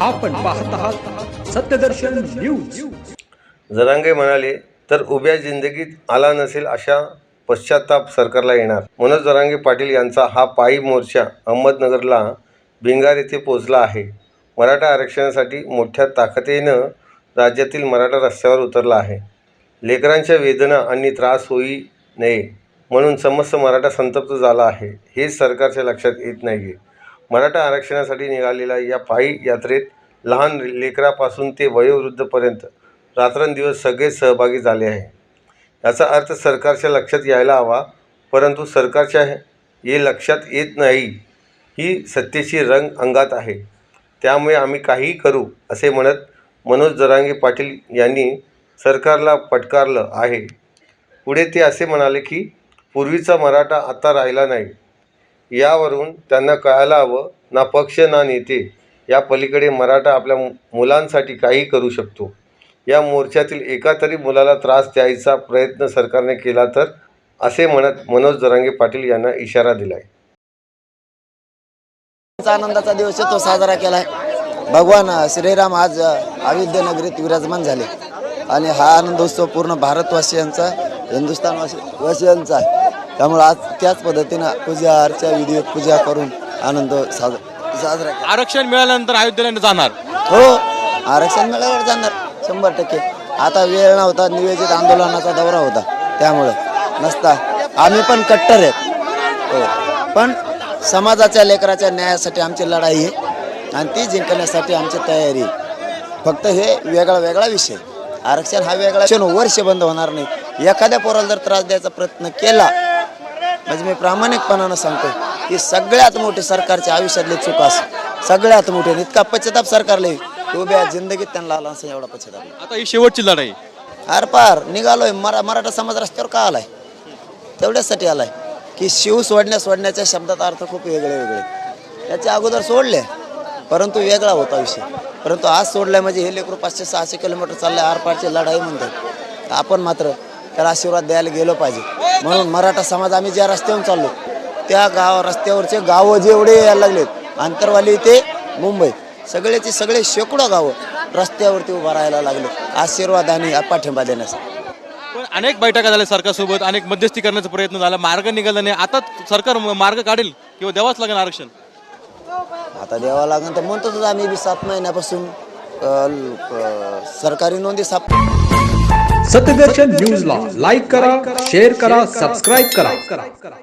आपण पाहत आहात सत्यदर्शन न्यूज। जरांगे म्हणाले तर उभ्या जिंदगीत आला नसेल अशा पश्चाताप सरकारला येणार। मनोज जरांगे पाटील यांचा हा पायी मोर्चा अहमदनगरला भिंगार येथे पोहोचला आहे। मराठा आरक्षणासाठी मोठ्या ताकदीने राज्यातील मराठा रस्त्यावर उतरला आहे। लेकरांच्या वेदना आणि त्रास होई नये म्हणून समस्त मराठा संतप्त झाला आहे। हे सरकारच्या लक्षात येत नाहीये। मराठा आरक्षणासाठी निघालेल्या या पायी यात्रेत लहान लेकरापासून ते वयोवृद्धपर्यंत रात्रंदिवस सगळे सहभागी झाले आहे। याचा अर्थ सरकारच्या लक्षात यायला हवा, परंतु सरकारच्या हे लक्षात येत नाही। ही सत्तेची रंग अंगात आहे, त्यामुळे आम्ही काहीही करू असे म्हणत मनोज जरांगे पाटील यांनी सरकारला फटकारलं आहे। पुढे ते असे म्हणाले की पूर्वीचा मराठा आता राहिला नाही। यावरून त्यांना कळायला हवं, ना पक्ष ना नेते या पलीकडे मराठा आपल्या मुलांसाठी काही करू शकतो। या मोर्चातील एका तरी मुलाला त्रास द्यायचा प्रयत्न सरकारने केला तर, असे म्हणत मनोज जरांगे पाटील यांना इशारा दिलाय। आनंदाचा दिवस तो साजरा केलाय। भगवान श्रीराम आज अयोध्या नगरीत विराजमान झाले आणि हा आनंदोत्सव पूर्ण भारतवासियांचा, हिंदुस्थानवासियांचा आहे। त्यामुळे आज त्याच पद्धतीने पूजा अर्चा विधिवत पूजा करून आनंद साजरा केला। आरक्षण मिळाल्यानंतर अयोध्येला जाणार? हो, आरक्षण मिळाल्यावर जाणार 100%। आता वेळ नव्हता, नियोजित आंदोलनाचा दौरा होता, त्यामुळे नसता आम्ही पण कट्टर आहेत। हो, पण समाजाच्या लेकराच्या न्यायासाठी आमची लढाई आहे आणि ती जिंकण्यासाठी आमची तयारी आहे। फक्त हे वेगळा विषय, आरक्षण हा वेगळा विषय, वर्ष बंद होणार नाही। एखाद्या पोराला जर त्रास द्यायचा प्रयत्न केला म्हणजे मी प्रामाणिकपणानं सांगतो की सगळ्यात मोठी सरकारच्या आयुष्यातली चूक असेल, सगळ्यात मोठी। इतका पश्चाताप सरकारला उभ्या जिंदगीत त्यांना आला असेल एवढा पश्चाताप। आता ही शेवटची लढाई आरपार निघालोय। मराठा समाज रस्त्यावर का आलाय? तेवढ्यासाठी आलाय की शिव सोडण्याच्या शब्दात अर्थ खूप वेगळे। त्याच्या अगोदर सोडले, परंतु वेगळा होता विषय। परंतु आज सोडलाय म्हणजे हे लेकरू 500-600 किलोमीटर चालले, आरपारची लढाई म्हणतात। आपण मात्र त्याला आशीर्वाद द्यायला गेलो पाहिजे। म्हणून मराठा समाज आम्ही ज्या रस्त्यावरून चाललो त्या रस्त्यावरचे गावं जेवढे यायला लागलेत, आंतरवाली ते मुंबई, सगळे शेकडो गावं रस्त्यावरती उभा राहायला लागले आशीर्वाद आणि पाठिंबा देण्यासाठी। पण अनेक बैठका झाल्या सरकारसोबत, अनेक मध्यस्थी करण्याचा प्रयत्न झाला, मार्ग निघाला नाही। आता सरकार मार्ग काढेल किंवा द्यावाच लागेल आरक्षण? आता द्यावं लागेल तर म्हणतोच आम्ही 7 महिन्यापासून सरकारी नोंदी सत्यदर्शन न्यूजला लाईक करा, शेअर करा, सबस्क्राईब करा।